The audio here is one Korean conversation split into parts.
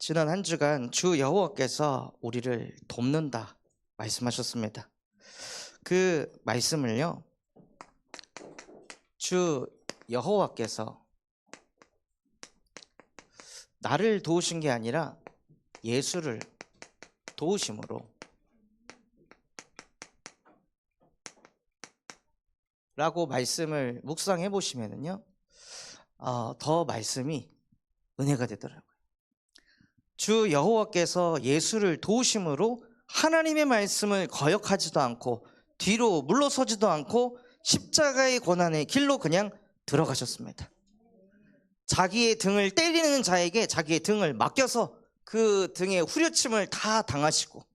지난 한 주간 주 여호와께서 우리를 돕는다 말씀하셨습니다. 그 말씀을요, 주 여호와께서 나를 도우신 게 아니라 예수를 도우심으로 라고 말씀을 묵상해 보시면은요, 더 말씀이 은혜가 되더라고요. 주 여호와께서 예수를 도우심으로 하나님의 말씀을 거역하지도 않고 뒤로 물러서지도 않고 십자가의 고난의 길로 그냥 들어가셨습니다. 자기의 등을 때리는 자에게 자기의 등을 맡겨서 그 등에 후려침을 다 당하시고,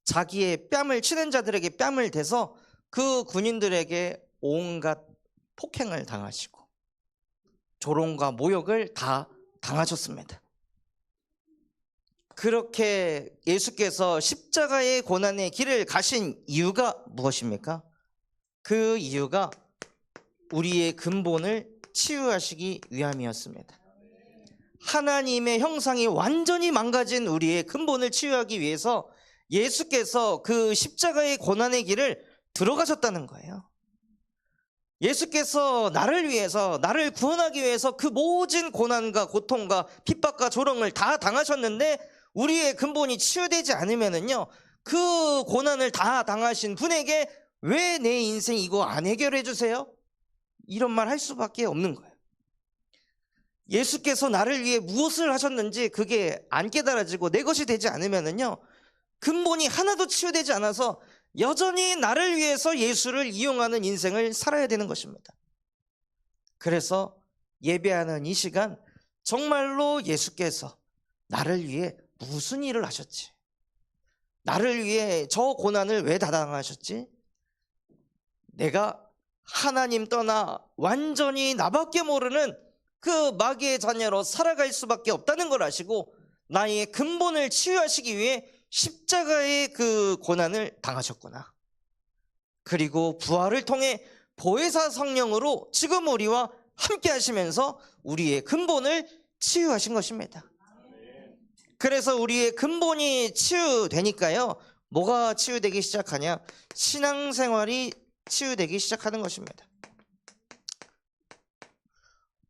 자기의 뺨을 치는 자들에게 뺨을 대서 그 군인들에게 온갖 폭행을 당하시고 조롱과 모욕을 다 당하셨습니다. 그렇게 예수께서 십자가의 고난의 길을 가신 이유가 무엇입니까? 그 이유가 우리의 근본을 치유하시기 위함이었습니다. 하나님의 형상이 완전히 망가진 우리의 근본을 치유하기 위해서 예수께서 그 십자가의 고난의 길을 들어가셨다는 거예요. 예수께서 나를 위해서, 나를 구원하기 위해서 그 모든 고난과 고통과 핍박과 조롱을 다 당하셨는데, 우리의 근본이 치유되지 않으면은요, 그 고난을 다 당하신 분에게 왜 내 인생 이거 안 해결해 주세요? 이런 말 할 수밖에 없는 거예요. 예수께서 나를 위해 무엇을 하셨는지 그게 안 깨달아지고 내 것이 되지 않으면은요, 근본이 하나도 치유되지 않아서 여전히 나를 위해서 예수를 이용하는 인생을 살아야 되는 것입니다. 그래서 예배하는 이 시간, 정말로 예수께서 나를 위해 무슨 일을 하셨지? 나를 위해 저 고난을 왜 다 당하셨지? 내가 하나님 떠나 완전히 나밖에 모르는 그 마귀의 자녀로 살아갈 수밖에 없다는 걸 아시고 나의 근본을 치유하시기 위해 십자가의 그 고난을 당하셨구나. 그리고 부활을 통해 보혜사 성령으로 지금 우리와 함께 하시면서 우리의 근본을 치유하신 것입니다. 그래서 우리의 근본이 치유되니까요, 뭐가 치유되기 시작하냐? 신앙생활이 치유되기 시작하는 것입니다.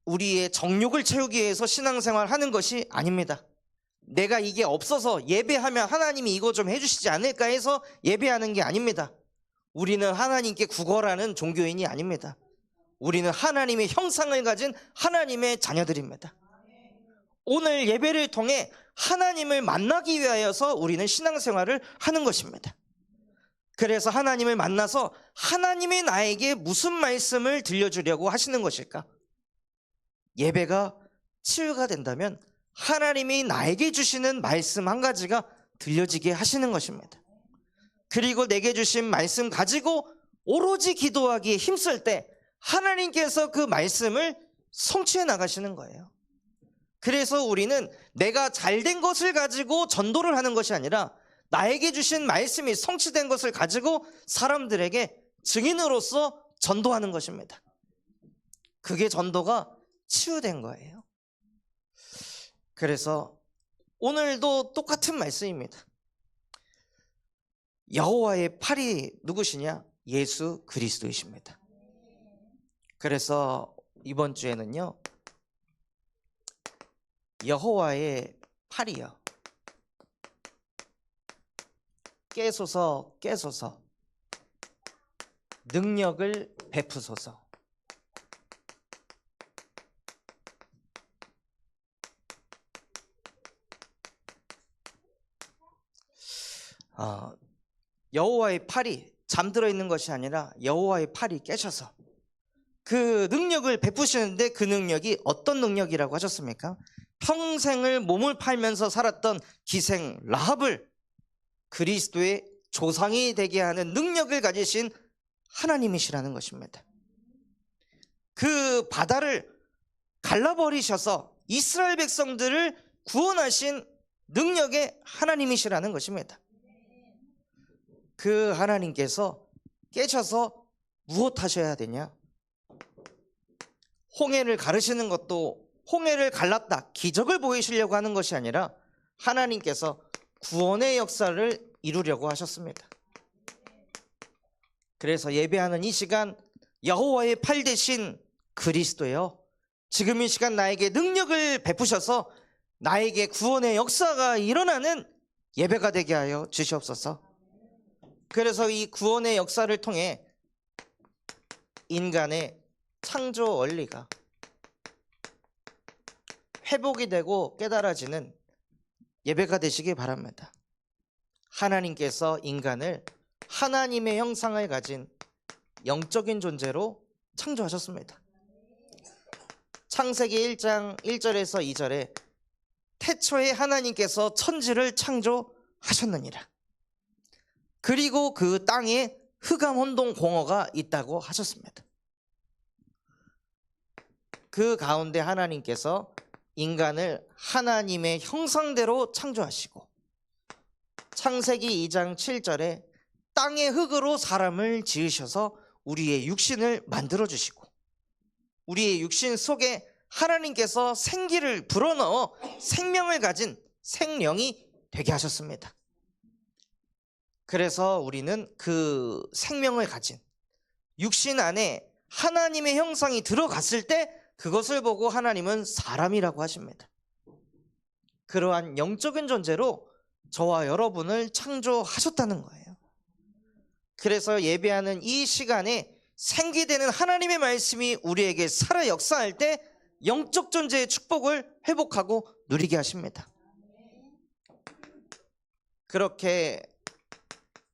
우리의 정욕을 채우기 위해서 신앙생활 하는 것이 아닙니다. 내가 이게 없어서 예배하면 하나님이 이거 좀 해주시지 않을까 해서 예배하는 게 아닙니다. 우리는 하나님께 구걸하는 종교인이 아닙니다. 우리는 하나님의 형상을 가진 하나님의 자녀들입니다. 오늘 예배를 통해 하나님을 만나기 위하여서 우리는 신앙생활을 하는 것입니다. 그래서 하나님을 만나서 하나님이 나에게 무슨 말씀을 들려주려고 하시는 것일까? 예배가 치유가 된다면 하나님이 나에게 주시는 말씀 한 가지가 들려지게 하시는 것입니다. 그리고 내게 주신 말씀 가지고 오로지 기도하기에 힘쓸 때 하나님께서 그 말씀을 성취해 나가시는 거예요. 그래서 우리는 내가 잘된 것을 가지고 전도를 하는 것이 아니라 나에게 주신 말씀이 성취된 것을 가지고 사람들에게 증인으로서 전도하는 것입니다. 그게 전도가 치유된 거예요. 그래서 오늘도 똑같은 말씀입니다. 여호와의 팔이 누구시냐? 예수 그리스도이십니다. 그래서 이번 주에는요, 여호와의 팔이요, 깨소서 깨소서 능력을 베푸소서. 여호와의 팔이 잠들어 있는 것이 아니라 여호와의 팔이 깨셔서 그 능력을 베푸시는데, 그 능력이 어떤 능력이라고 하셨습니까? 평생을 몸을 팔면서 살았던 기생 라합을 그리스도의 조상이 되게 하는 능력을 가지신 하나님이시라는 것입니다. 그 바다를 갈라버리셔서 이스라엘 백성들을 구원하신 능력의 하나님이시라는 것입니다. 그 하나님께서 깨셔서 무엇 하셔야 되냐? 홍해를 가르시는 것도 홍해를 갈랐다, 기적을 보이시려고 하는 것이 아니라 하나님께서 구원의 역사를 이루려고 하셨습니다. 그래서 예배하는 이 시간, 여호와의 팔 대신 그리스도여, 지금 이 시간 나에게 능력을 베푸셔서 나에게 구원의 역사가 일어나는 예배가 되게 하여 주시옵소서. 그래서 이 구원의 역사를 통해 인간의 창조 원리가 회복이 되고 깨달아지는 예배가 되시기 바랍니다. 하나님께서 인간을 하나님의 형상을 가진 영적인 존재로 창조하셨습니다. 창세기 1장 1절에서 2절에 태초에 하나님께서 천지를 창조하셨느니라. 그리고 그 땅에 흑암 혼동 공허가 있다고 하셨습니다. 그 가운데 하나님께서 인간을 하나님의 형상대로 창조하시고 창세기 2장 7절에 땅의 흙으로 사람을 지으셔서 우리의 육신을 만들어 주시고 우리의 육신 속에 하나님께서 생기를 불어넣어 생명을 가진 생령이 되게 하셨습니다. 그래서 우리는 그 생명을 가진 육신 안에 하나님의 형상이 들어갔을 때 그것을 보고 하나님은 사람이라고 하십니다. 그러한 영적인 존재로 저와 여러분을 창조하셨다는 거예요. 그래서 예배하는 이 시간에 생기되는 하나님의 말씀이 우리에게 살아 역사할 때 영적 존재의 축복을 회복하고 누리게 하십니다. 그렇게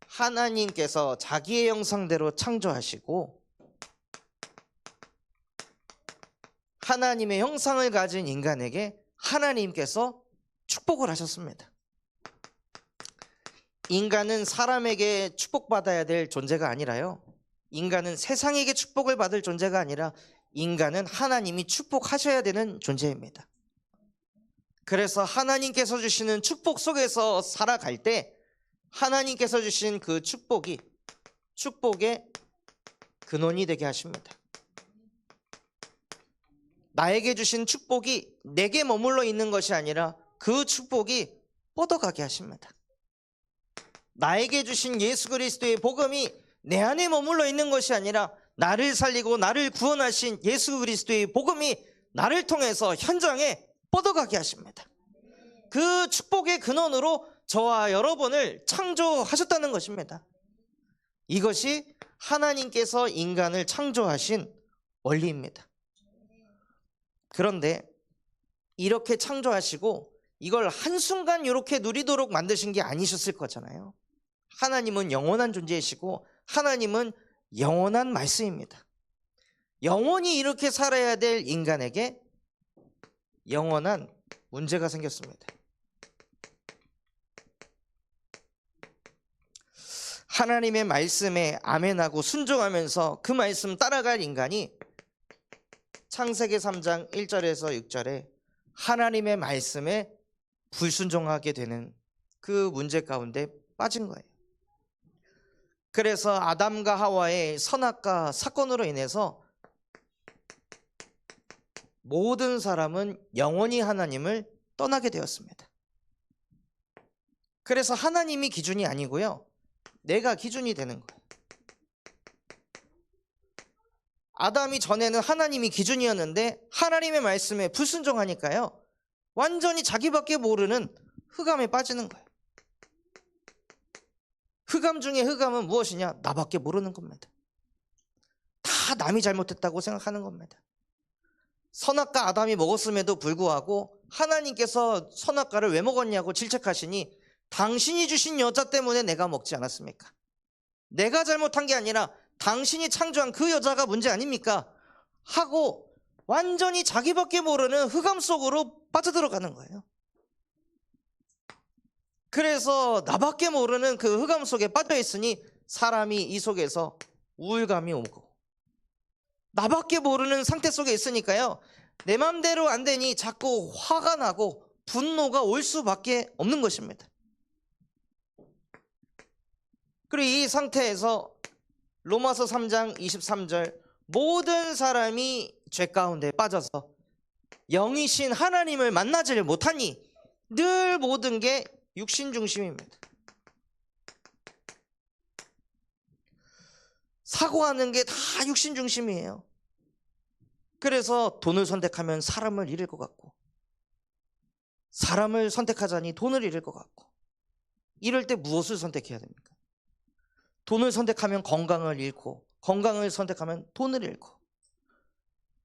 하나님께서 자기의 형상대로 창조하시고 하나님의 형상을 가진 인간에게 하나님께서 축복을 하셨습니다. 인간은 사람에게 축복받아야 될 존재가 아니라요, 인간은 세상에게 축복을 받을 존재가 아니라 인간은 하나님이 축복하셔야 되는 존재입니다. 그래서 하나님께서 주시는 축복 속에서 살아갈 때 하나님께서 주신 그 축복이 축복의 근원이 되게 하십니다. 나에게 주신 축복이 내게 머물러 있는 것이 아니라 그 축복이 뻗어가게 하십니다. 나에게 주신 예수 그리스도의 복음이 내 안에 머물러 있는 것이 아니라 나를 살리고 나를 구원하신 예수 그리스도의 복음이 나를 통해서 현장에 뻗어가게 하십니다. 그 축복의 근원으로 저와 여러분을 창조하셨다는 것입니다. 이것이 하나님께서 인간을 창조하신 원리입니다. 그런데 이렇게 창조하시고 이걸 한순간 이렇게 누리도록 만드신 게 아니셨을 거잖아요. 하나님은 영원한 존재이시고 하나님은 영원한 말씀입니다. 영원히 이렇게 살아야 될 인간에게 영원한 문제가 생겼습니다. 하나님의 말씀에 아멘하고 순종하면서 그 말씀 따라갈 인간이 창세기 3장 1절에서 6절에 하나님의 말씀에 불순종하게 되는 그 문제 가운데 빠진 거예요. 그래서 아담과 하와의 선악과 사건으로 인해서 모든 사람은 영원히 하나님을 떠나게 되었습니다. 그래서 하나님이 기준이 아니고요, 내가 기준이 되는 거예요. 아담이 전에는 하나님이 기준이었는데 하나님의 말씀에 불순종하니까요, 완전히 자기밖에 모르는 흑암에 빠지는 거예요. 흑암 중에 흑암은 무엇이냐? 나밖에 모르는 겁니다. 다 남이 잘못했다고 생각하는 겁니다. 선악과 아담이 먹었음에도 불구하고 하나님께서 선악과를 왜 먹었냐고 질책하시니 당신이 주신 여자 때문에 내가 먹지 않았습니까? 내가 잘못한 게 아니라 당신이 창조한 그 여자가 문제 아닙니까? 하고 완전히 자기밖에 모르는 흑암 속으로 빠져들어가는 거예요. 그래서 나밖에 모르는 그 흑암 속에 빠져 있으니 사람이 이 속에서 우울감이 오고, 나밖에 모르는 상태 속에 있으니까요, 내 맘대로 안 되니 자꾸 화가 나고 분노가 올 수밖에 없는 것입니다. 그리고 이 상태에서 로마서 3장 23절, 모든 사람이 죄 가운데 빠져서 영이신 하나님을 만나지를 못하니 늘 모든 게 육신 중심입니다. 사고하는 게 다 육신 중심이에요. 그래서 돈을 선택하면 사람을 잃을 것 같고, 사람을 선택하자니 돈을 잃을 것 같고, 이럴 때 무엇을 선택해야 됩니까? 돈을 선택하면 건강을 잃고, 건강을 선택하면 돈을 잃고,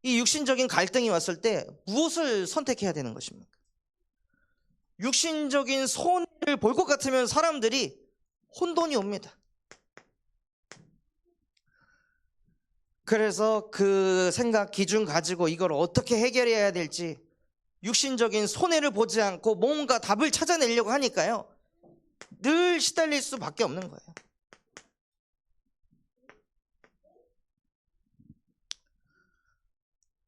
이 육신적인 갈등이 왔을 때 무엇을 선택해야 되는 것입니까? 육신적인 손해를 볼 것 같으면 사람들이 혼돈이 옵니다. 그래서 그 생각 기준 가지고 이걸 어떻게 해결해야 될지, 육신적인 손해를 보지 않고 뭔가 답을 찾아내려고 하니까요, 늘 시달릴 수밖에 없는 거예요.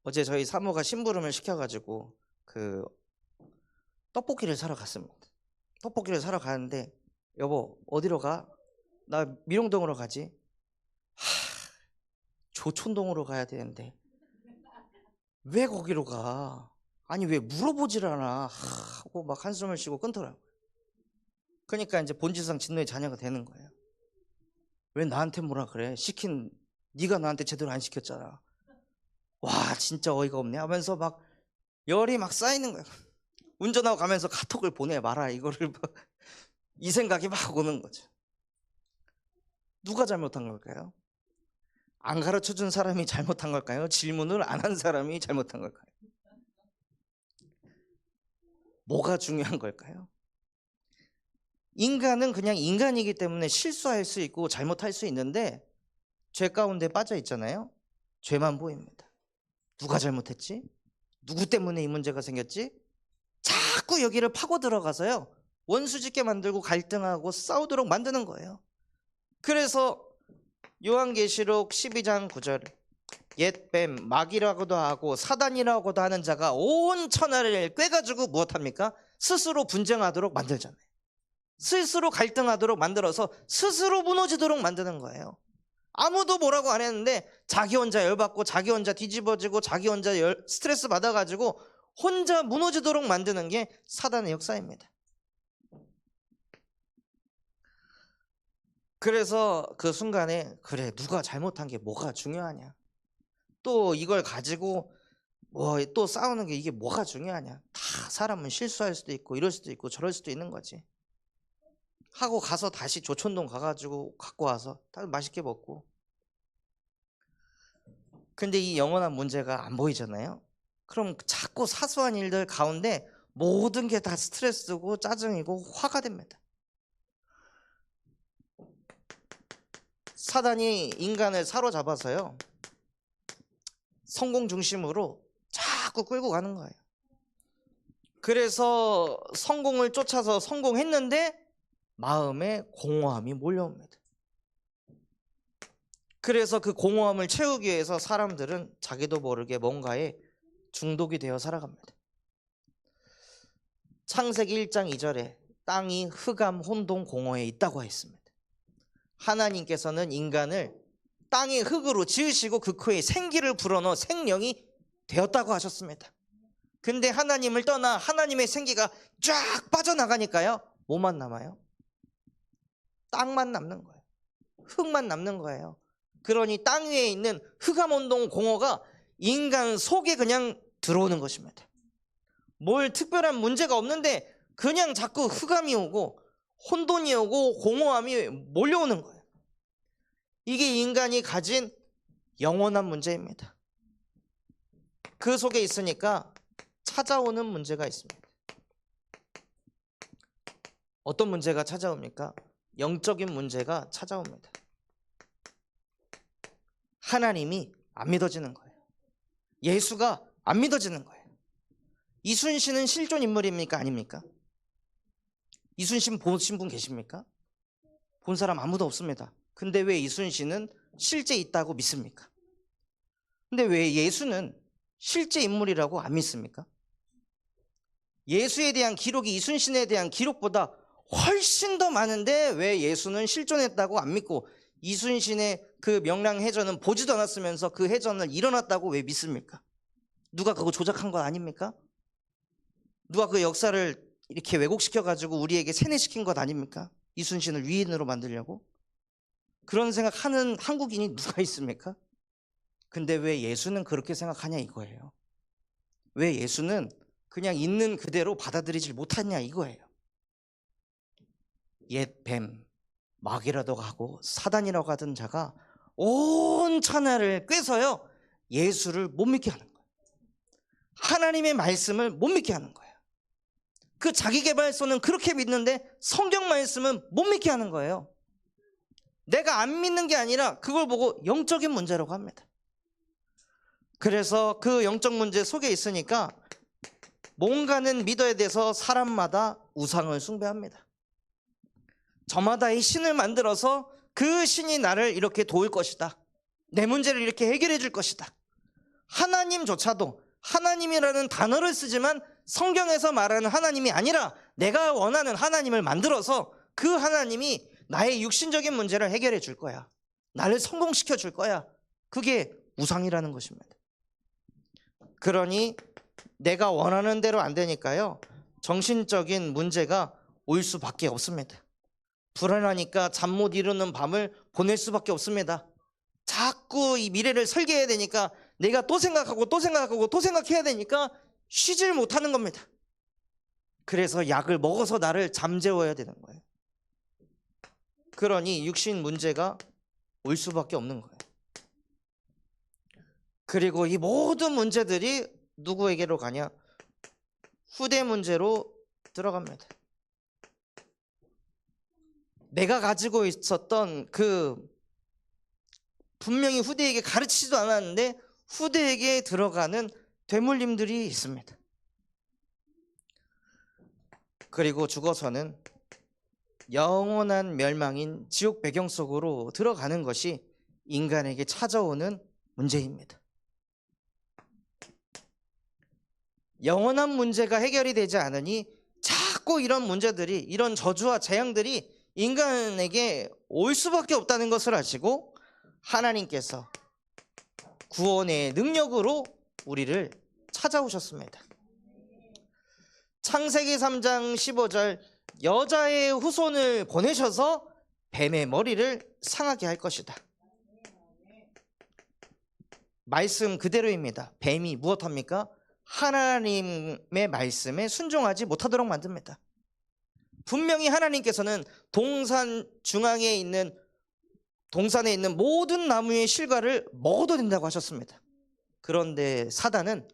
어제 저희 사모가 심부름을 시켜가지고 그 떡볶이를 사러 갔습니다. 떡볶이를 사러 가는데, 여보 어디로 가? 나 미롱동으로 가지. 조촌동으로 가야 되는데 왜 거기로 가? 아니 왜 물어보질 않아? 하고 막 한숨을 쉬고 끊더라고요. 그러니까 이제 본질상 진노의 자녀가 되는 거예요. 왜 나한테 뭐라 그래? 시킨 네가 나한테 제대로 안 시켰잖아. 와 진짜 어이가 없네 하면서 막 열이 막 쌓이는 거예요. 운전하고 가면서 카톡을 보내 마라 이거를 이 생각이 막 오는 거죠. 누가 잘못한 걸까요? 안 가르쳐준 사람이 잘못한 걸까요? 질문을 안 한 사람이 잘못한 걸까요? 뭐가 중요한 걸까요? 인간은 그냥 인간이기 때문에 실수할 수 있고 잘못할 수 있는데, 죄 가운데 빠져 있잖아요. 죄만 보입니다. 누가 잘못했지? 누구 때문에 이 문제가 생겼지? 자꾸 여기를 파고 들어가서요, 원수짓게 만들고 갈등하고 싸우도록 만드는 거예요. 그래서 요한계시록 12장 9절, 옛뱀 마귀라고도 하고 사단이라고도 하는 자가 온 천하를 꿰가지고 무엇합니까? 스스로 분쟁하도록 만들잖아요. 스스로 갈등하도록 만들어서 스스로 무너지도록 만드는 거예요. 아무도 뭐라고 안 했는데 자기 혼자 열받고 자기 혼자 뒤집어지고 자기 혼자 스트레스 받아가지고 혼자 무너지도록 만드는 게 사단의 역사입니다. 그래서 그 순간에 그래 누가 잘못한 게 뭐가 중요하냐, 또 이걸 가지고 뭐 또 싸우는 게 이게 뭐가 중요하냐, 다 사람은 실수할 수도 있고 이럴 수도 있고 저럴 수도 있는 거지 하고 가서 다시 조촌동 가가지고 갖고 와서 다 맛있게 먹고. 근데 이 영원한 문제가 안 보이잖아요. 그럼 자꾸 사소한 일들 가운데 모든 게 다 스트레스고 짜증이고 화가 됩니다. 사단이 인간을 사로잡아서요, 성공 중심으로 자꾸 끌고 가는 거예요. 그래서 성공을 쫓아서 성공했는데 마음에 공허함이 몰려옵니다. 그래서 그 공허함을 채우기 위해서 사람들은 자기도 모르게 뭔가에 중독이 되어 살아갑니다. 창세기 1장 2절에 땅이 흑암, 혼돈, 공허에 있다고 했습니다. 하나님께서는 인간을 땅의 흙으로 지으시고 그 코에 생기를 불어넣어 생명이 되었다고 하셨습니다. 근데 하나님을 떠나 하나님의 생기가 쫙 빠져나가니까요, 뭐만 남아요? 땅만 남는 거예요. 흙만 남는 거예요. 그러니 땅 위에 있는 흑암, 혼돈, 공허가 인간 속에 그냥 들어오는 것입니다. 뭘 특별한 문제가 없는데 그냥 자꾸 흑암이 오고 혼돈이 오고 공허함이 몰려오는 거예요. 이게 인간이 가진 영원한 문제입니다. 그 속에 있으니까 찾아오는 문제가 있습니다. 어떤 문제가 찾아옵니까? 영적인 문제가 찾아옵니다. 하나님이 안 믿어지는 거예요. 예수가 안 믿어지는 거예요. 이순신은 실존 인물입니까? 아닙니까? 이순신 보신 분 계십니까? 본 사람 아무도 없습니다. 근데 왜 이순신은 실제 있다고 믿습니까? 근데 왜 예수는 실제 인물이라고 안 믿습니까? 예수에 대한 기록이 이순신에 대한 기록보다 훨씬 더 많은데 왜 예수는 실존했다고 안 믿고 이순신의 그 명량해전은 보지도 않았으면서 그 해전을 일어났다고 왜 믿습니까? 누가 그거 조작한 거 아닙니까? 누가 그 역사를 이렇게 왜곡시켜가지고 우리에게 세뇌시킨 것 아닙니까? 이순신을 위인으로 만들려고. 그런 생각하는 한국인이 누가 있습니까? 근데 왜 예수는 그렇게 생각하냐 이거예요. 왜 예수는 그냥 있는 그대로 받아들이질 못하냐 이거예요. 옛 뱀, 마귀라고 하고 사단이라고 하던 자가 온 천하를 꿰서요 예수를 못 믿게 하는 거예요. 하나님의 말씀을 못 믿게 하는 거예요. 그 자기계발서는 그렇게 믿는데 성경 말씀은 못 믿게 하는 거예요. 내가 안 믿는 게 아니라 그걸 보고 영적인 문제라고 합니다. 그래서 그 영적 문제 속에 있으니까 뭔가는 믿어야 돼서 사람마다 우상을 숭배합니다. 저마다의 신을 만들어서 그 신이 나를 이렇게 도울 것이다. 내 문제를 이렇게 해결해 줄 것이다. 하나님조차도 하나님이라는 단어를 쓰지만 성경에서 말하는 하나님이 아니라 내가 원하는 하나님을 만들어서 그 하나님이 나의 육신적인 문제를 해결해 줄 거야. 나를 성공시켜 줄 거야. 그게 우상이라는 것입니다. 그러니 내가 원하는 대로 안 되니까요 정신적인 문제가 올 수밖에 없습니다. 불안하니까 잠 못 이루는 밤을 보낼 수밖에 없습니다. 자꾸 이 미래를 설계해야 되니까 내가 또 생각하고 또 생각하고 또 생각해야 되니까 쉬질 못하는 겁니다. 그래서 약을 먹어서 나를 잠재워야 되는 거예요. 그러니 육신 문제가 올 수밖에 없는 거예요. 그리고 이 모든 문제들이 누구에게로 가냐? 후대 문제로 들어갑니다. 내가 가지고 있었던 그 분명히 후대에게 가르치지도 않았는데 후대에게 들어가는 되물림들이 있습니다. 그리고 죽어서는 영원한 멸망인 지옥 배경 속으로 들어가는 것이 인간에게 찾아오는 문제입니다. 영원한 문제가 해결이 되지 않으니 자꾸 이런 문제들이, 이런 저주와 재앙들이 인간에게 올 수밖에 없다는 것을 아시고 하나님께서 구원의 능력으로 우리를 찾아오셨습니다. 창세기 3장 15절 여자의 후손을 보내셔서 뱀의 머리를 상하게 할 것이다. 말씀 그대로입니다. 뱀이 무엇합니까? 하나님의 말씀에 순종하지 못하도록 만듭니다. 분명히 하나님께서는 동산에 있는 모든 나무의 실과를 먹어도 된다고 하셨습니다. 그런데 사단은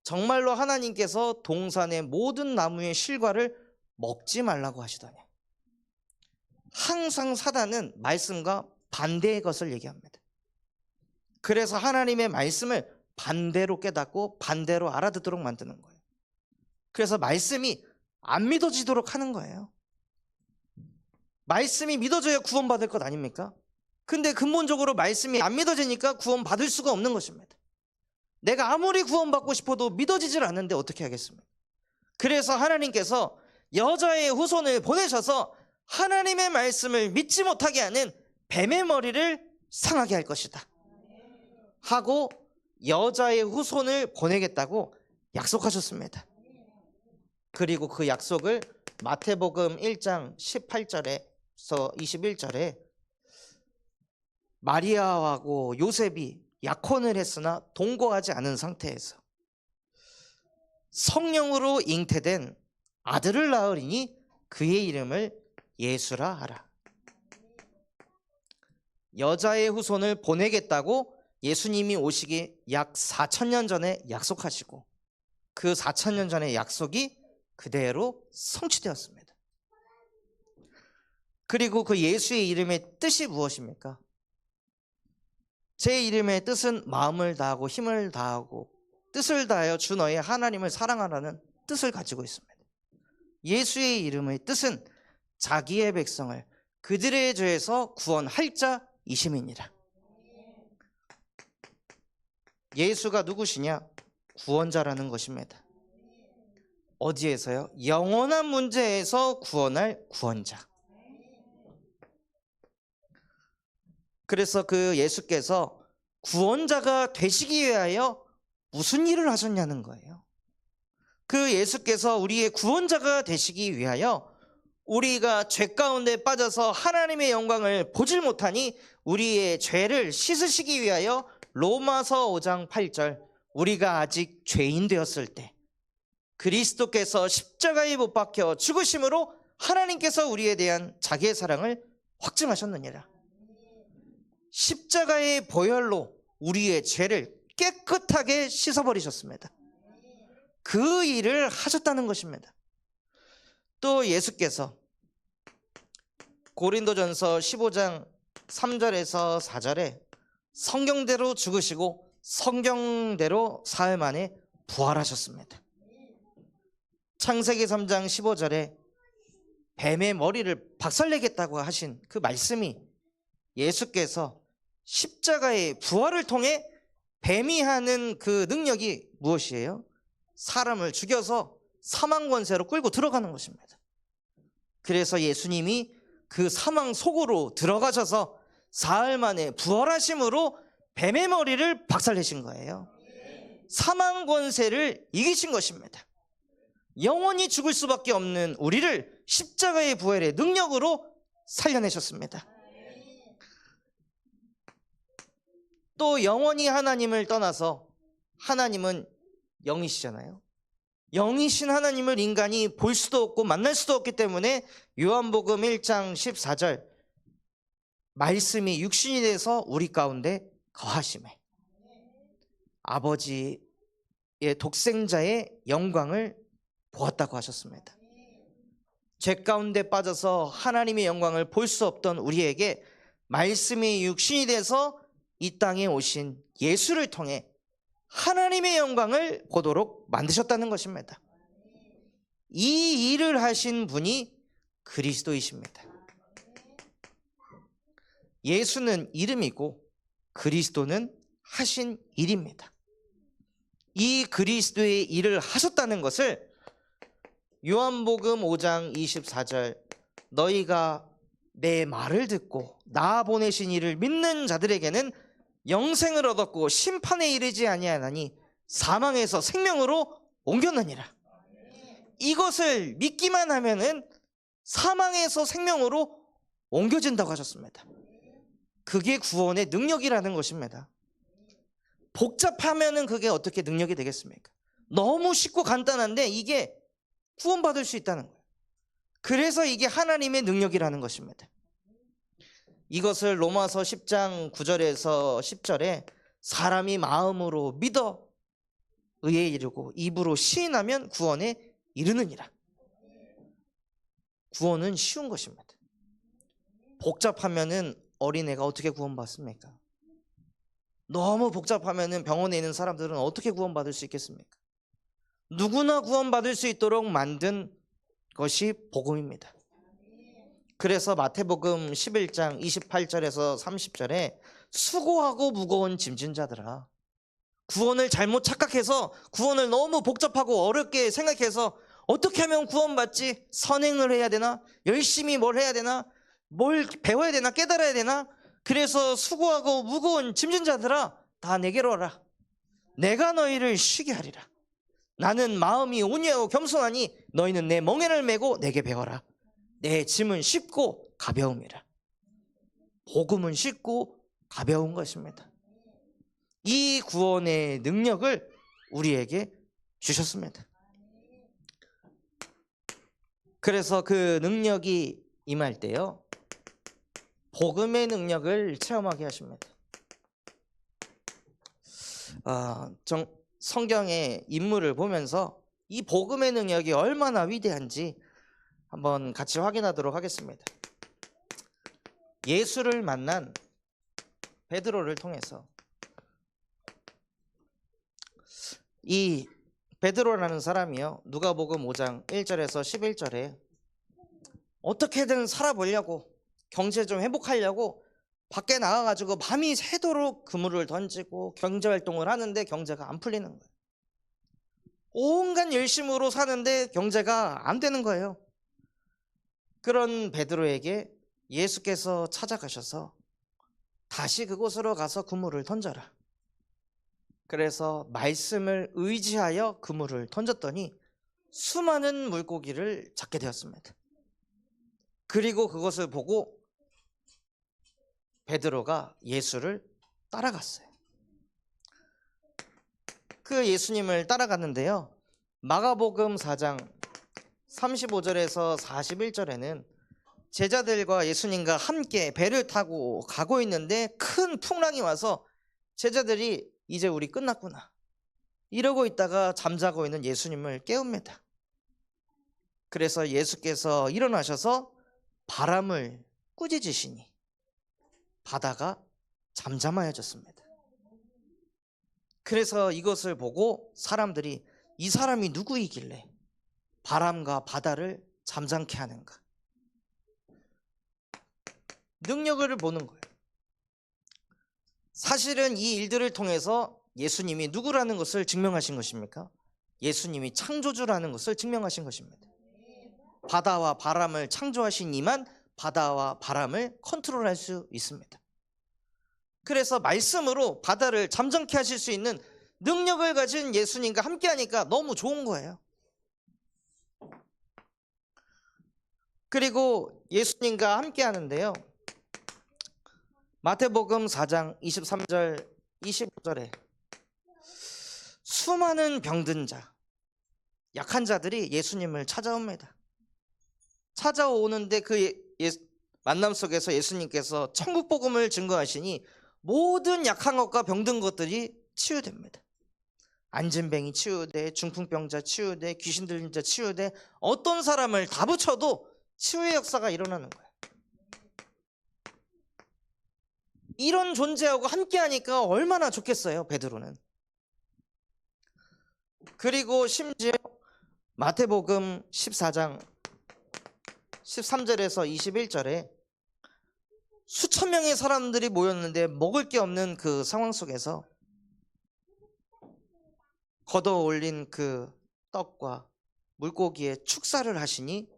정말로 하나님께서 동산의 모든 나무의 실과를 먹지 말라고 하시더니 항상 사단은 말씀과 반대의 것을 얘기합니다. 그래서 하나님의 말씀을 반대로 깨닫고 반대로 알아듣도록 만드는 거예요. 그래서 말씀이 안 믿어지도록 하는 거예요. 말씀이 믿어져야 구원받을 것 아닙니까? 근데 근본적으로 말씀이 안 믿어지니까 구원받을 수가 없는 것입니다. 내가 아무리 구원받고 싶어도 믿어지질 않는데 어떻게 하겠습니까? 그래서 하나님께서 여자의 후손을 보내셔서 하나님의 말씀을 믿지 못하게 하는 뱀의 머리를 상하게 할 것이다 하고 여자의 후손을 보내겠다고 약속하셨습니다. 그리고 그 약속을 마태복음 1장 18절에서 21절에 마리아하고 요셉이 약혼을 했으나 동거하지 않은 상태에서 성령으로 잉태된 아들을 낳으리니 그의 이름을 예수라 하라. 여자의 후손을 보내겠다고 예수님이 오시기 약 4,000년 전에 약속하시고 그 4,000년 전의 약속이 그대로 성취되었습니다. 그리고 그 예수의 이름의 뜻이 무엇입니까? 제 이름의 뜻은 마음을 다하고 힘을 다하고 뜻을 다하여 주 너의 하나님을 사랑하라는 뜻을 가지고 있습니다. 예수의 이름의 뜻은 자기의 백성을 그들의 죄에서 구원할 자이심이니라. 예수가 누구시냐? 구원자라는 것입니다. 어디에서요? 영원한 문제에서 구원할 구원자. 그래서 그 예수께서 구원자가 되시기 위하여 무슨 일을 하셨냐는 거예요. 그 예수께서 우리의 구원자가 되시기 위하여 우리가 죄 가운데 빠져서 하나님의 영광을 보질 못하니 우리의 죄를 씻으시기 위하여 로마서 5장 8절 우리가 아직 죄인 되었을 때 그리스도께서 십자가에 못 박혀 죽으심으로 하나님께서 우리에 대한 자기의 사랑을 확증하셨느니라. 십자가의 보혈로 우리의 죄를 깨끗하게 씻어버리셨습니다. 그 일을 하셨다는 것입니다. 또 예수께서 고린도전서 15장 3절에서 4절에 성경대로 죽으시고 성경대로 사흘 만에 부활하셨습니다. 창세기 3장 15절에 뱀의 머리를 박살내겠다고 하신 그 말씀이 예수께서 십자가의 부활을 통해 뱀이 하는 그 능력이 무엇이에요? 사람을 죽여서 사망 권세로 끌고 들어가는 것입니다. 그래서 예수님이 그 사망 속으로 들어가셔서 사흘 만에 부활하심으로 뱀의 머리를 박살내신 거예요. 사망 권세를 이기신 것입니다. 영원히 죽을 수밖에 없는 우리를 십자가의 부활의 능력으로 살려내셨습니다. 또 영원히 하나님을 떠나서 하나님은 영이시잖아요. 영이신 하나님을 인간이 볼 수도 없고 만날 수도 없기 때문에 요한복음 1장 14절 말씀이 육신이 돼서 우리 가운데 거하심에 아버지의 독생자의 영광을 보았다고 하셨습니다. 죄 가운데 빠져서 하나님의 영광을 볼 수 없던 우리에게 말씀이 육신이 돼서 이 땅에 오신 예수를 통해 하나님의 영광을 보도록 만드셨다는 것입니다. 이 일을 하신 분이 그리스도이십니다. 예수는 이름이고 그리스도는 하신 일입니다. 이 그리스도의 일을 하셨다는 것을 요한복음 5장 24절 너희가 내 말을 듣고 나 보내신 이를 믿는 자들에게는 영생을 얻었고 심판에 이르지 아니하나니 사망에서 생명으로 옮겼느니라. 이것을 믿기만 하면은 사망에서 생명으로 옮겨진다고 하셨습니다. 그게 구원의 능력이라는 것입니다. 복잡하면은 그게 어떻게 능력이 되겠습니까? 너무 쉽고 간단한데 이게 구원받을 수 있다는 거예요. 그래서 이게 하나님의 능력이라는 것입니다. 이것을 로마서 10장 9절에서 10절에 사람이 마음으로 믿어 의에 이르고 입으로 시인하면 구원에 이르느니라. 구원은 쉬운 것입니다. 복잡하면은 어린애가 어떻게 구원받습니까? 너무 복잡하면은 병원에 있는 사람들은 어떻게 구원받을 수 있겠습니까? 누구나 구원받을 수 있도록 만든 것이 복음입니다. 그래서 마태복음 11장 28절에서 30절에 수고하고 무거운 짐진 자들아, 구원을 잘못 착각해서 구원을 너무 복잡하고 어렵게 생각해서 어떻게 하면 구원받지? 선행을 해야 되나? 열심히 뭘 해야 되나? 뭘 배워야 되나? 깨달아야 되나? 그래서 수고하고 무거운 짐진 자들아, 다 내게로 오라. 내가 너희를 쉬게 하리라. 나는 마음이 온유하고 겸손하니 너희는 내 멍에를 메고 내게 배워라. 내 짐은 쉽고 가벼움이라. 복음은 쉽고 가벼운 것입니다. 이 구원의 능력을 우리에게 주셨습니다. 그래서 그 능력이 임할 때요, 복음의 능력을 체험하게 하십니다. 성경의 인물을 보면서 이 복음의 능력이 얼마나 위대한지 한번 같이 확인하도록 하겠습니다. 예수를 만난 베드로를 통해서 이 베드로라는 사람이요, 누가복음 5장 1절에서 11절에 어떻게든 살아보려고, 경제 좀 회복하려고 밖에 나가가지고 밤이 새도록 그물을 던지고 경제활동을 하는데 경제가 안 풀리는 거예요. 온갖 열심으로 사는데 경제가 안 되는 거예요. 그런 베드로에게 예수께서 찾아가셔서 다시 그곳으로 가서 그물을 던져라. 그래서 말씀을 의지하여 그물을 던졌더니 수많은 물고기를 잡게 되었습니다. 그리고 그것을 보고 베드로가 예수를 따라갔어요. 그 예수님을 따라갔는데요, 마가복음 4장 35절에서 41절에는 제자들과 예수님과 함께 배를 타고 가고 있는데 큰 풍랑이 와서 제자들이 이제 우리 끝났구나 이러고 있다가 잠자고 있는 예수님을 깨웁니다. 그래서 예수께서 일어나셔서 바람을 꾸짖으시니 바다가 잠잠하여졌습니다. 그래서 이것을 보고 사람들이 이 사람이 누구이길래 바람과 바다를 잠잠케 하는가? 능력을 보는 거예요. 사실은 이 일들을 통해서 예수님이 누구라는 것을 증명하신 것입니까? 예수님이 창조주라는 것을 증명하신 것입니다. 바다와 바람을 창조하신 이만 바다와 바람을 컨트롤할 수 있습니다. 그래서 말씀으로 바다를 잠잠케 하실 수 있는 능력을 가진 예수님과 함께 하니까 너무 좋은 거예요. 그리고 예수님과 함께 하는데요, 마태복음 4장 23절 25절에 수많은 병든 자, 약한 자들이 예수님을 찾아옵니다. 찾아오는데 그 만남 속에서 예수님께서 천국 복음을 증거하시니 모든 약한 것과 병든 것들이 치유됩니다. 안진뱅이 치유돼, 중풍병자 치유돼, 귀신 들린 자 치유돼, 어떤 사람을 다 붙여도 치유의 역사가 일어나는 거예요. 이런 존재하고 함께 하니까 얼마나 좋겠어요, 베드로는. 그리고 심지어 마태복음 14장 13절에서 21절에 수천 명의 사람들이 모였는데 먹을 게 없는 그 상황 속에서 걷어 올린 그 떡과 물고기에 축사를 하시니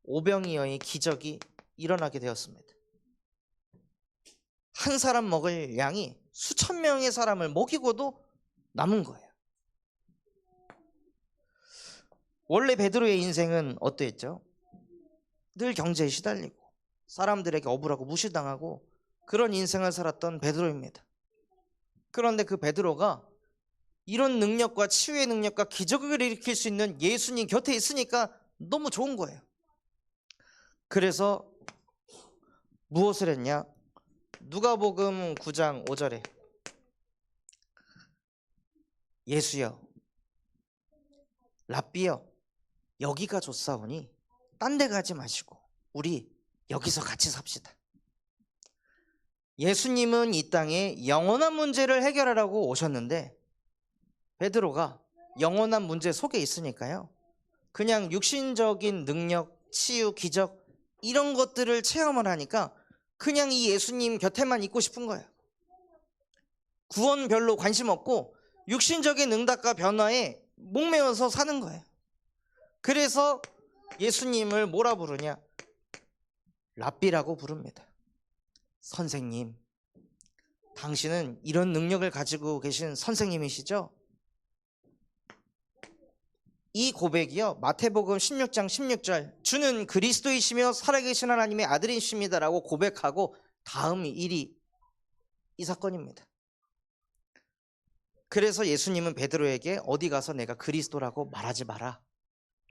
오병이어의 기적이 일어나게 되었습니다. 한 사람 먹을 양이 수천 명의 사람을 먹이고도 남은 거예요. 원래 베드로의 인생은 어떠했죠? 늘 경제에 시달리고 사람들에게 억울하고 무시당하고 그런 인생을 살았던 베드로입니다. 그런데 그 베드로가 이런 능력과 치유의 능력과 기적을 일으킬 수 있는 예수님 곁에 있으니까 너무 좋은 거예요. 그래서 무엇을 했냐? 누가복음 9장 5절에 예수여, 랍비여, 여기가 좋사오니 딴 데 가지 마시고 우리 여기서 같이 삽시다. 예수님은 이 땅에 영원한 문제를 해결하라고 오셨는데 베드로가 영원한 문제 속에 있으니까요, 그냥 육신적인 능력, 치유, 기적 이런 것들을 체험을 하니까 그냥 이 예수님 곁에만 있고 싶은 거예요. 구원 별로 관심 없고 육신적인 응답과 변화에 목매어서 사는 거예요. 그래서 예수님을 뭐라 부르냐? 랍비라고 부릅니다. 선생님, 당신은 이런 능력을 가지고 계신 선생님이시죠? 이 고백이요, 마태복음 16장 16절 주는 그리스도이시며 살아계신 하나님의 아들이십니다라고 고백하고 다음 일이 이 사건입니다. 그래서 예수님은 베드로에게 어디 가서 내가 그리스도라고 말하지 마라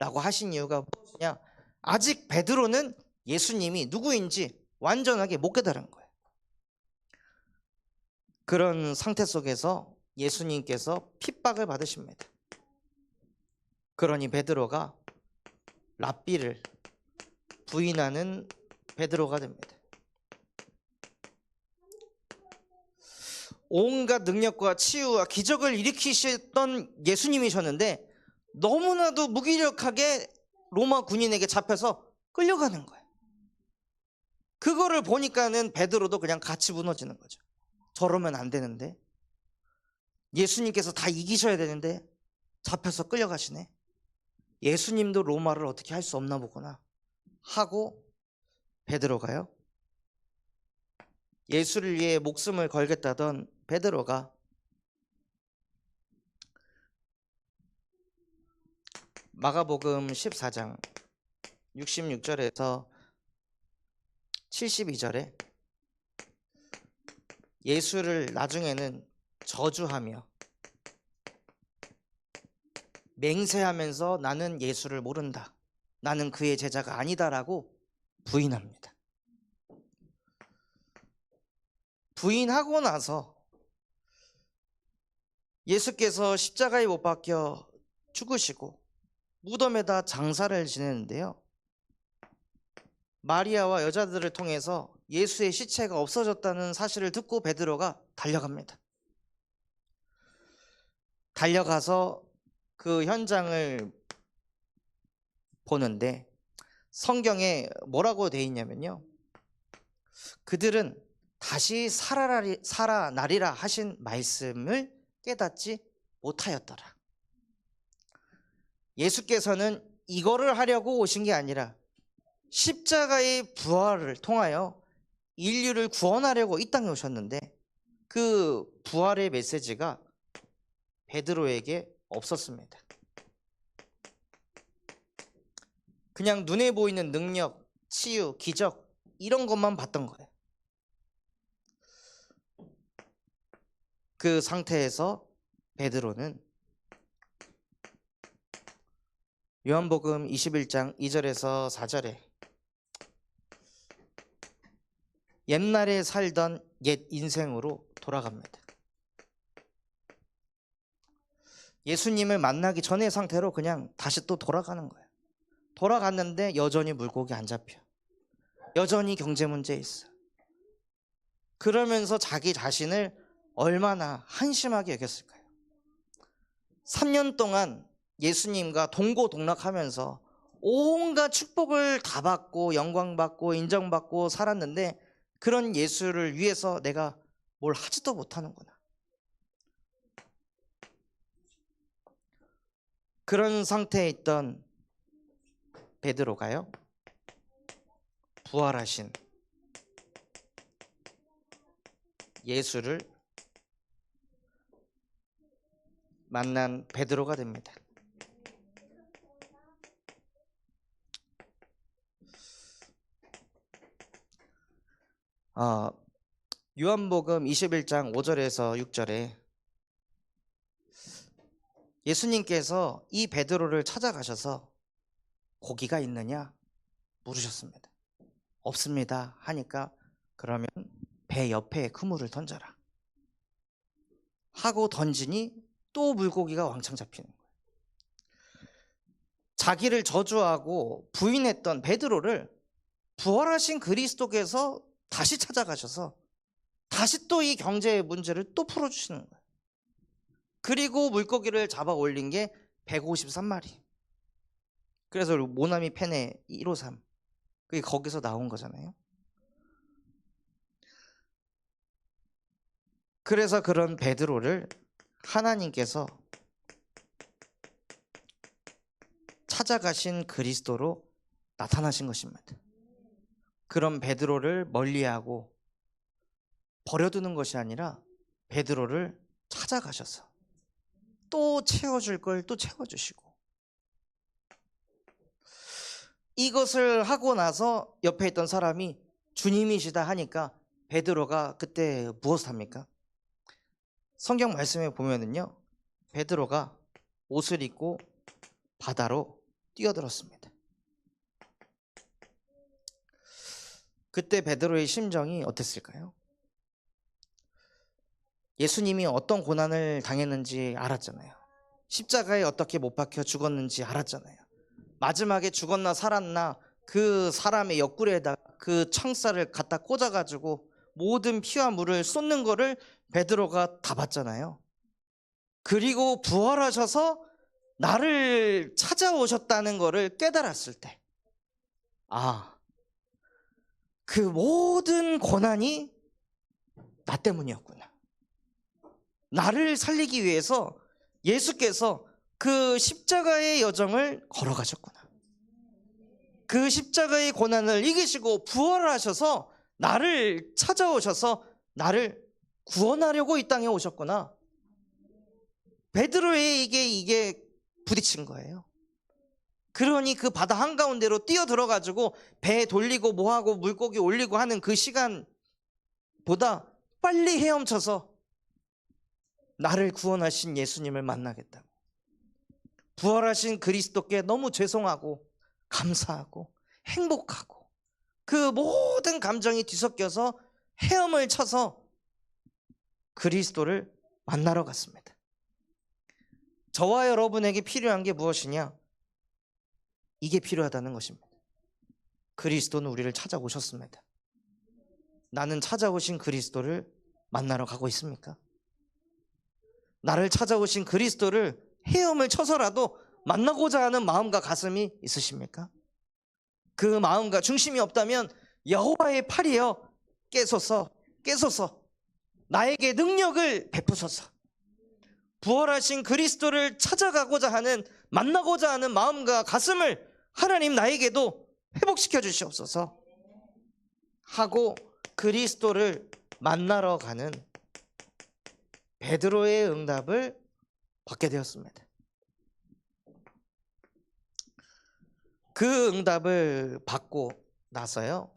라고 하신 이유가 무엇이냐? 아직 베드로는 예수님이 누구인지 완전하게 못 깨달은 거예요. 그런 상태 속에서 예수님께서 핍박을 받으십니다. 그러니 베드로가 랍비를 부인하는 베드로가 됩니다. 온갖 능력과 치유와 기적을 일으키셨던 예수님이셨는데 너무나도 무기력하게 로마 군인에게 잡혀서 끌려가는 거예요. 그거를 보니까는 베드로도 그냥 같이 무너지는 거죠. 저러면 안 되는데, 예수님께서 다 이기셔야 되는데 잡혀서 끌려가시네. 예수님도 로마를 어떻게 할 수 없나 보구나 하고 베드로가요, 예수를 위해 목숨을 걸겠다던 베드로가 마가복음 14장 66절에서 72절에 예수를 나중에는 저주하며 맹세하면서 나는 예수를 모른다, 나는 그의 제자가 아니다라고 부인합니다. 부인하고 나서 예수께서 십자가에 못 박혀 죽으시고 무덤에다 장사를 지내는데요, 마리아와 여자들을 통해서 예수의 시체가 없어졌다는 사실을 듣고 베드로가 달려갑니다. 달려가서 그 현장을 보는데 성경에 뭐라고 되어 있냐면요, 그들은 다시 살아나리라 하신 말씀을 깨닫지 못하였더라. 예수께서는 이거를 하려고 오신 게 아니라 십자가의 부활을 통하여 인류를 구원하려고 이 땅에 오셨는데, 그 부활의 메시지가 베드로에게 없었습니다. 그냥 눈에 보이는 능력, 치유, 기적 이런 것만 봤던 거예요. 그 상태에서 베드로는 요한복음 21장 2절에서 4절에 옛날에 살던 옛 인생으로 돌아갑니다. 예수님을 만나기 전의 상태로 그냥 다시 또 돌아가는 거예요. 돌아갔는데 여전히 물고기 안 잡혀, 여전히 경제 문제 있어. 그러면서 자기 자신을 얼마나 한심하게 여겼을까요? 3년 동안 예수님과 동고동락하면서 온갖 축복을 다 받고 영광받고 인정받고 살았는데, 그런 예수를 위해서 내가 뭘 하지도 못하는구나. 그런 상태에 있던 베드로가요, 부활하신 예수를 만난 베드로가 됩니다. 요한복음 21장 5절에서 6절에 예수님께서 이 베드로를 찾아가셔서 고기가 있느냐 물으셨습니다. 없습니다 하니까 그러면 배 옆에 그물을 던져라 하고 던지니 또 물고기가 왕창 잡히는 거예요. 자기를 저주하고 부인했던 베드로를 부활하신 그리스도께서 다시 찾아가셔서 다시 또 이 경제의 문제를 또 풀어주시는 거예요. 그리고 물고기를 잡아 올린 게 153마리. 그래서 모나미 펜의 153, 그게 거기서 나온 거잖아요. 그래서 그런 베드로를 하나님께서 찾아가신 그리스도로 나타나신 것입니다. 그런 베드로를 멀리하고 버려두는 것이 아니라 베드로를 찾아가셔서 또 채워줄 걸 또 채워주시고, 이것을 하고 나서 옆에 있던 사람이 주님이시다 하니까 베드로가 그때 무엇을 합니까? 성경 말씀에 보면은요, 베드로가 옷을 입고 바다로 뛰어들었습니다. 그때 베드로의 심정이 어땠을까요? 예수님이 어떤 고난을 당했는지 알았잖아요. 십자가에 어떻게 못 박혀 죽었는지 알았잖아요. 마지막에 죽었나 살았나 그 사람의 옆구리에다 그 창살을 갖다 꽂아가지고 모든 피와 물을 쏟는 거를 베드로가 다 봤잖아요. 그리고 부활하셔서 나를 찾아오셨다는 거를 깨달았을 때, 그 모든 고난이 나 때문이었구나. 나를 살리기 위해서 예수께서 그 십자가의 여정을 걸어가셨구나. 그 십자가의 고난을 이기시고 부활하셔서 나를 찾아오셔서 나를 구원하려고 이 땅에 오셨구나. 베드로에게 이게 부딪힌 거예요. 그러니 그 바다 한가운데로 뛰어들어가지고 배 돌리고 뭐하고 물고기 올리고 하는 그 시간보다 빨리 헤엄쳐서 나를 구원하신 예수님을 만나겠다고. 부활하신 그리스도께 너무 죄송하고 감사하고 행복하고 그 모든 감정이 뒤섞여서 헤엄을 쳐서 그리스도를 만나러 갔습니다. 저와 여러분에게 필요한 게 무엇이냐? 이게 필요하다는 것입니다. 그리스도는 우리를 찾아오셨습니다. 나는 찾아오신 그리스도를 만나러 가고 있습니까? 나를 찾아오신 그리스도를 헤엄을 쳐서라도 만나고자 하는 마음과 가슴이 있으십니까? 그 마음과 중심이 없다면 여호와의 팔이여 깨소서 나에게 능력을 베푸소서. 부활하신 그리스도를 찾아가고자 하는, 만나고자 하는 마음과 가슴을 하나님 나에게도 회복시켜 주시옵소서 하고 그리스도를 만나러 가는 베드로의 응답을 받게 되었습니다. 그 응답을 받고 나서요,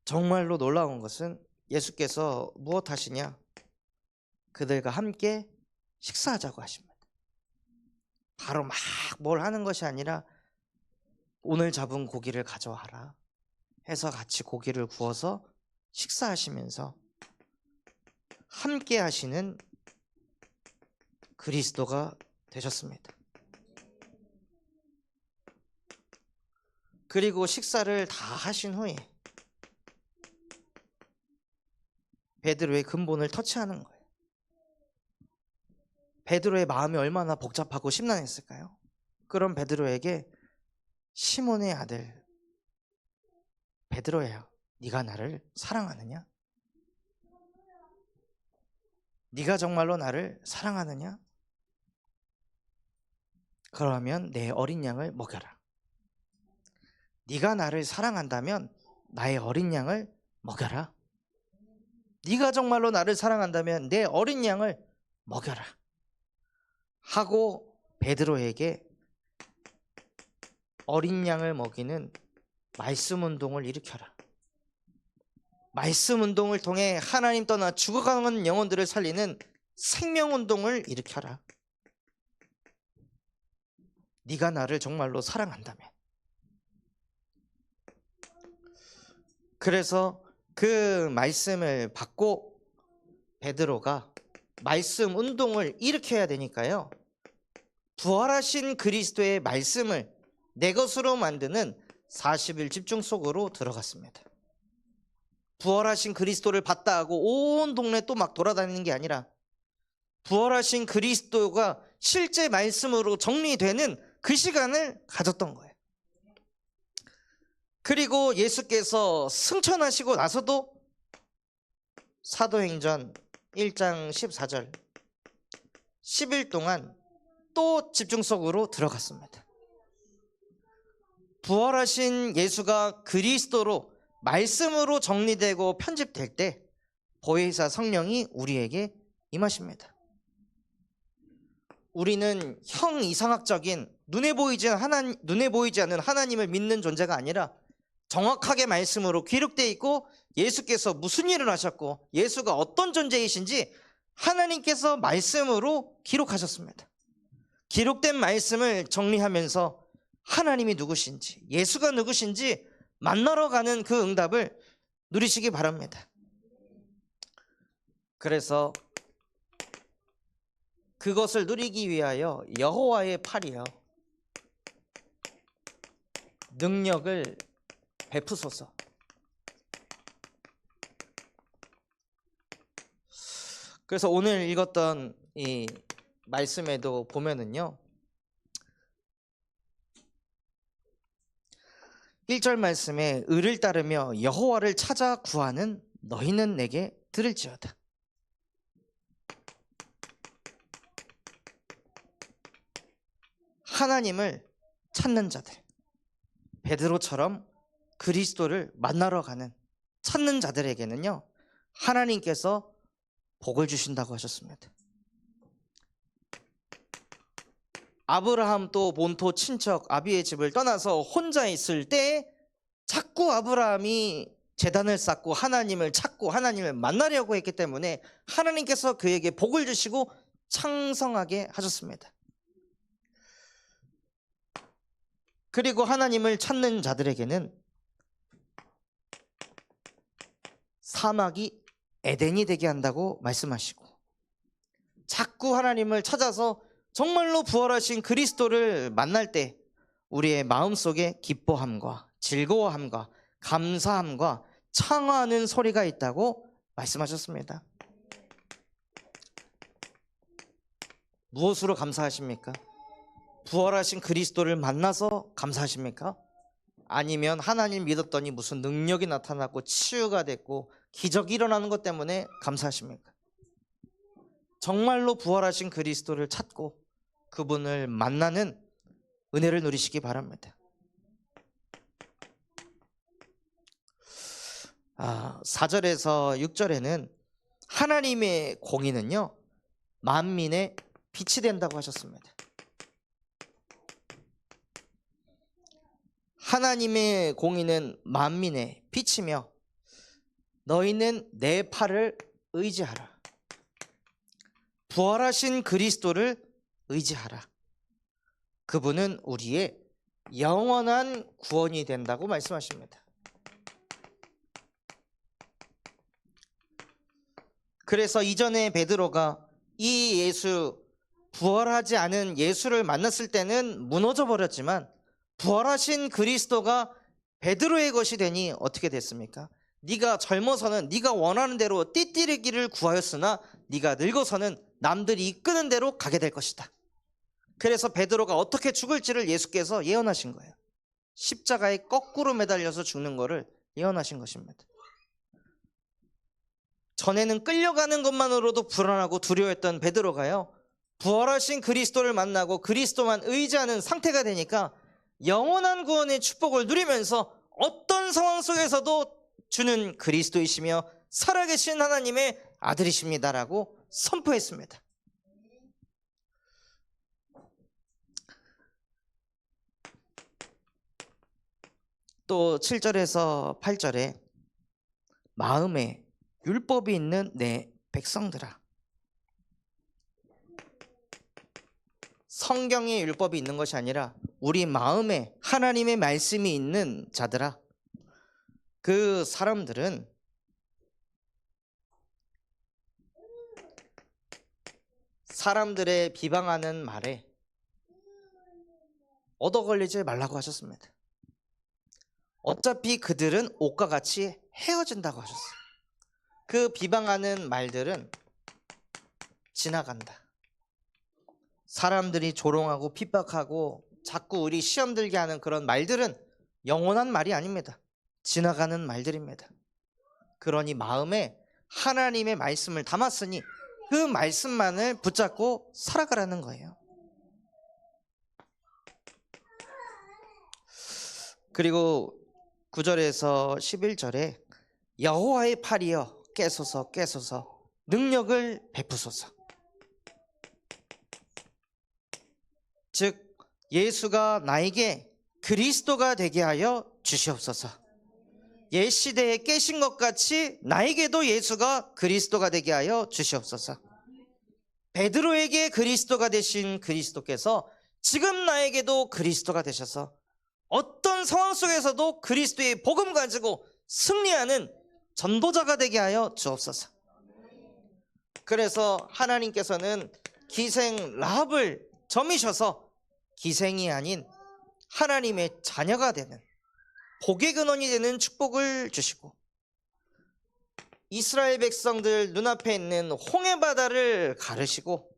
정말로 놀라운 것은 예수께서 무엇 하시냐? 그들과 함께 식사하자고 하십니다. 바로 막 뭘 하는 것이 아니라 오늘 잡은 고기를 가져와라 해서 같이 고기를 구워서 식사하시면서 함께 하시는 그리스도가 되셨습니다. 그리고 식사를 다 하신 후에 베드로의 근본을 터치하는 거예요. 베드로의 마음이 얼마나 복잡하고 심란했을까요? 그럼 베드로에게 시몬의 아들 베드로야, 네가 나를 사랑하느냐? 네가 정말로 나를 사랑하느냐? 그러면 내 어린 양을 먹여라. 네가 나를 사랑한다면 나의 어린 양을 먹여라. 네가 정말로 나를 사랑한다면 내 어린 양을 먹여라 하고 베드로에게 어린 양을 먹이는 말씀 운동을 일으켜라. 말씀 운동을 통해 하나님 떠나 죽어가는 영혼들을 살리는 생명 운동을 일으켜라. 네가 나를 정말로 사랑한다면. 그래서 그 말씀을 받고 베드로가 말씀 운동을 일으켜야 되니까요, 부활하신 그리스도의 말씀을 내 것으로 만드는 40일 집중 속으로 들어갔습니다. 부활하신 그리스도를 봤다 하고 온 동네 또 막 돌아다니는 게 아니라 부활하신 그리스도가 실제 말씀으로 정리되는 그 시간을 가졌던 거예요. 그리고 예수께서 승천하시고 나서도 사도행전 1장 14절 10일 동안 또 집중 속으로 들어갔습니다. 부활하신 예수가 그리스도로 말씀으로 정리되고 편집될 때 보혜사 성령이 우리에게 임하십니다. 우리는 형이상학적인 눈에 보이지 않는 하나님을 믿는 존재가 아니라 정확하게 말씀으로 기록되어 있고 예수께서 무슨 일을 하셨고 예수가 어떤 존재이신지 하나님께서 말씀으로 기록하셨습니다. 기록된 말씀을 정리하면서 하나님이 누구신지, 예수가 누구신지 만나러 가는 그 응답을 누리시기 바랍니다. 그래서 그것을 누리기 위하여 여호와의 팔이여 능력을 베푸소서. 그래서 오늘 읽었던 이 말씀에도 보면은요, 1절 말씀에 의를 따르며 여호와를 찾아 구하는 너희는 내게 들을지어다. 하나님을 찾는 자들, 베드로처럼 그리스도를 만나러 가는 찾는 자들에게는요, 하나님께서 복을 주신다고 하셨습니다. 아브라함 또 본토 친척 아비의 집을 떠나서 혼자 있을 때 자꾸 아브라함이 제단을 쌓고 하나님을 찾고 하나님을 만나려고 했기 때문에 하나님께서 그에게 복을 주시고 창성하게 하셨습니다. 그리고 하나님을 찾는 자들에게는 사막이 에덴이 되게 한다고 말씀하시고, 자꾸 하나님을 찾아서 정말로 부활하신 그리스도를 만날 때 우리의 마음속에 기뻐함과 즐거워함과 감사함과 창화하는 소리가 있다고 말씀하셨습니다. 무엇으로 감사하십니까? 부활하신 그리스도를 만나서 감사하십니까? 아니면 하나님 믿었더니 무슨 능력이 나타났고 치유가 됐고 기적이 일어나는 것 때문에 감사하십니까? 정말로 부활하신 그리스도를 찾고 그분을 만나는 은혜를 누리시기 바랍니다. 4절에서 6절에는 하나님의 공의는요, 만민의 빛이 된다고 하셨습니다. 하나님의 공의는 만민의 빛이며 너희는 내 팔을 의지하라. 부활하신 그리스도를 의지하라. 그분은 우리의 영원한 구원이 된다고 말씀하십니다. 그래서 이전에 베드로가 이 예수, 부활하지 않은 예수를 만났을 때는 무너져 버렸지만 부활하신 그리스도가 베드로의 것이 되니 어떻게 됐습니까? 네가 젊어서는 네가 원하는 대로 띠띠르기를 구하였으나 네가 늙어서는 남들이 이끄는 대로 가게 될 것이다. 그래서 베드로가 어떻게 죽을지를 예수께서 예언하신 거예요. 십자가에 거꾸로 매달려서 죽는 것을 예언하신 것입니다. 전에는 끌려가는 것만으로도 불안하고 두려워했던 베드로가요, 부활하신 그리스도를 만나고 그리스도만 의지하는 상태가 되니까 영원한 구원의 축복을 누리면서 어떤 상황 속에서도 주는 그리스도이시며 살아계신 하나님의 아들이십니다라고 선포했습니다. 또 7절에서 8절에 마음에 율법이 있는 내 백성들아. 성경에 율법이 있는 것이 아니라 우리 마음에 하나님의 말씀이 있는 자들아. 그 사람들은 사람들의 비방하는 말에 얻어 걸리지 말라고 하셨습니다. 어차피 그들은 옷과 같이 헤어진다고 하셨어요. 그 비방하는 말들은 지나간다. 사람들이 조롱하고 핍박하고 자꾸 우리 시험 들게 하는 그런 말들은 영원한 말이 아닙니다. 지나가는 말들입니다. 그러니 마음에 하나님의 말씀을 담았으니 그 말씀만을 붙잡고 살아가라는 거예요. 그리고 9절에서 11절에 여호와의 팔이여 깨소서 깨소서 능력을 베푸소서. 즉 예수가 나에게 그리스도가 되게 하여 주시옵소서. 옛 시대에 깨신 것 같이 나에게도 예수가 그리스도가 되게 하여 주시옵소서. 베드로에게 그리스도가 되신 그리스도께서 지금 나에게도 그리스도가 되셔서 어떤 상황 속에서도 그리스도의 복음 가지고 승리하는 전도자가 되게 하여 주옵소서. 그래서 하나님께서는 기생 라합을 점이셔서 기생이 아닌 하나님의 자녀가 되는 복의 근원이 되는 축복을 주시고, 이스라엘 백성들 눈앞에 있는 홍해 바다를 가르시고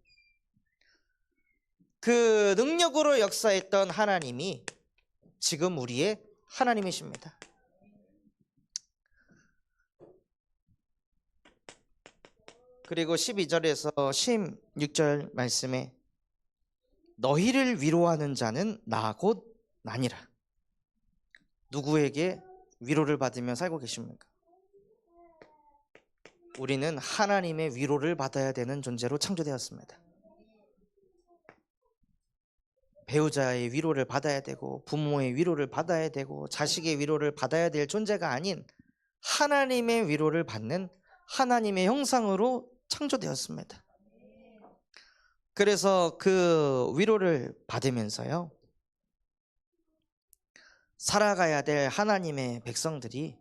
그 능력으로 역사했던 하나님이 지금 우리의 하나님이십니다. 그리고 12절에서 16절 말씀에 너희를 위로하는 자는 나 곧 나니라. 누구에게 위로를 받으며 살고 계십니까? 우리는 하나님의 위로를 받아야 되는 존재로 창조되었습니다. 배우자의 위로를 받아야 되고 부모의 위로를 받아야 되고 자식의 위로를 받아야 될 존재가 아닌 하나님의 위로를 받는 하나님의 형상으로 창조되었습니다. 그래서 그 위로를 받으면서요, 살아가야 될 하나님의 백성들이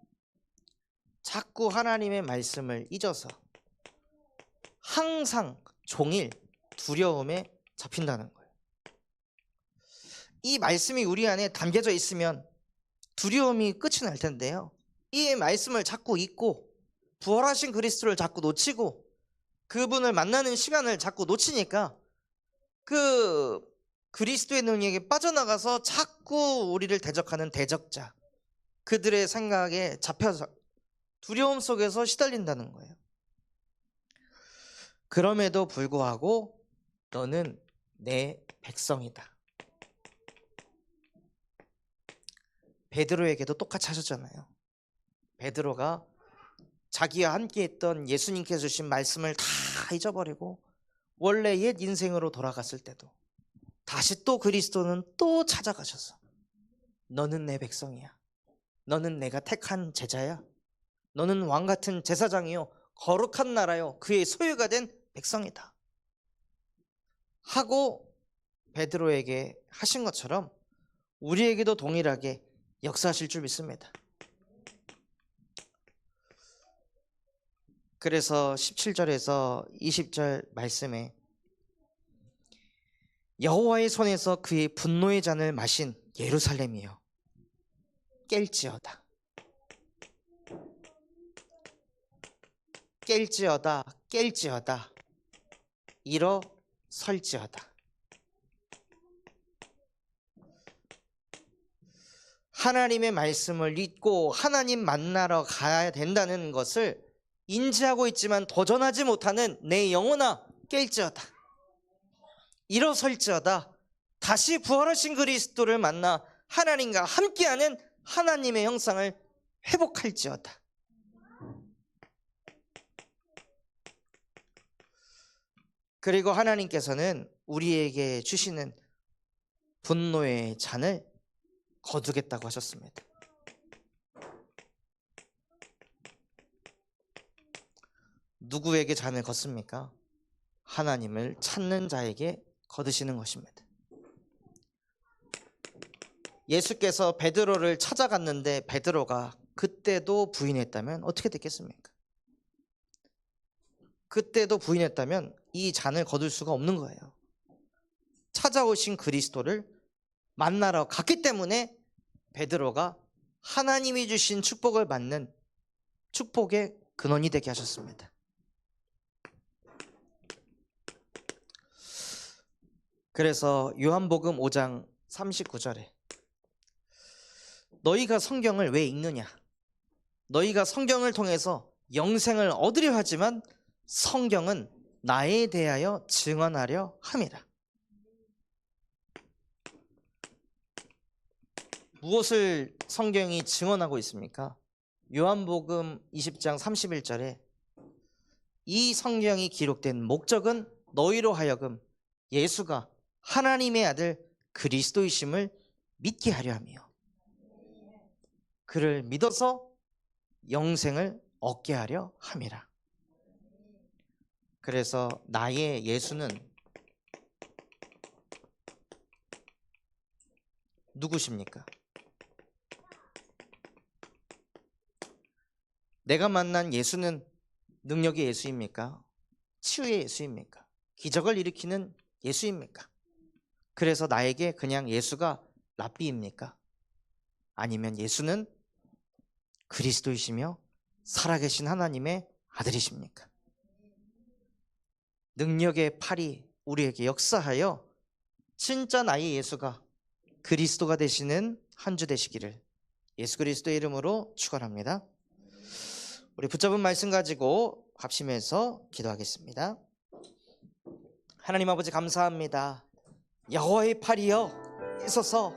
자꾸 하나님의 말씀을 잊어서 항상 종일 두려움에 잡힌다는 거예요. 이 말씀이 우리 안에 담겨져 있으면 두려움이 끝이 날 텐데요, 이 말씀을 자꾸 잊고 부활하신 그리스도를 자꾸 놓치고 그분을 만나는 시간을 자꾸 놓치니까 그 그리스도의 능력에 빠져나가서 자꾸 우리를 대적하는 대적자, 그들의 생각에 잡혀서 두려움 속에서 시달린다는 거예요. 그럼에도 불구하고 너는 내 백성이다. 베드로에게도 똑같이 하셨잖아요. 베드로가 자기와 함께 했던 예수님께서 주신 말씀을 다 잊어버리고 원래 옛 인생으로 돌아갔을 때도 다시 또 그리스도는 또 찾아가셔서 너는 내 백성이야. 너는 내가 택한 제자야. 너는 왕같은 제사장이요 거룩한 나라요 그의 소유가 된 백성이다 하고 베드로에게 하신 것처럼 우리에게도 동일하게 역사하실 줄 믿습니다. 그래서 17절에서 20절 말씀에 여호와의 손에서 그의 분노의 잔을 마신 예루살렘이여 깰지어다. 깰지어다. 깰지어다. 일어설지어다. 하나님의 말씀을 잊고 하나님 만나러 가야 된다는 것을 인지하고 있지만 도전하지 못하는 내 영혼아 깰지어다. 일어설지어다. 다시 부활하신 그리스도를 만나 하나님과 함께하는 하나님의 형상을 회복할지어다. 그리고 하나님께서는 우리에게 주시는 분노의 잔을 거두겠다고 하셨습니다. 누구에게 잔을 걷습니까? 하나님을 찾는 자에게 거두시는 것입니다. 예수께서 베드로를 찾아갔는데 베드로가 그때도 부인했다면 어떻게 됐겠습니까? 그때도 부인했다면 이 잔을 거둘 수가 없는 거예요. 찾아오신 그리스도를 만나러 갔기 때문에 베드로가 하나님이 주신 축복을 받는 축복의 근원이 되게 하셨습니다. 그래서 요한복음 5장 39절에 너희가 성경을 왜 읽느냐? 너희가 성경을 통해서 영생을 얻으려 하지만 성경은 나에 대하여 증언하려 함이라. 무엇을 성경이 증언하고 있습니까? 요한복음 20장 31절에 이 성경이 기록된 목적은 너희로 하여금 예수가 하나님의 아들 그리스도이심을 믿게 하려 함이요 그를 믿어서 영생을 얻게 하려 함이라. 그래서 나의 예수는 누구십니까? 내가 만난 예수는 능력의 예수입니까? 치유의 예수입니까? 기적을 일으키는 예수입니까? 그래서 나에게 그냥 예수가 랍비입니까? 아니면 예수는 그리스도이시며 살아계신 하나님의 아들이십니까? 능력의 팔이 우리에게 역사하여 진짜 나의 예수가 그리스도가 되시는 한 주 되시기를 예수 그리스도의 이름으로 축원합니다. 우리 붙잡은 말씀 가지고 합심해서 기도하겠습니다. 하나님 아버지 감사합니다. 여호와의 팔이여 있어서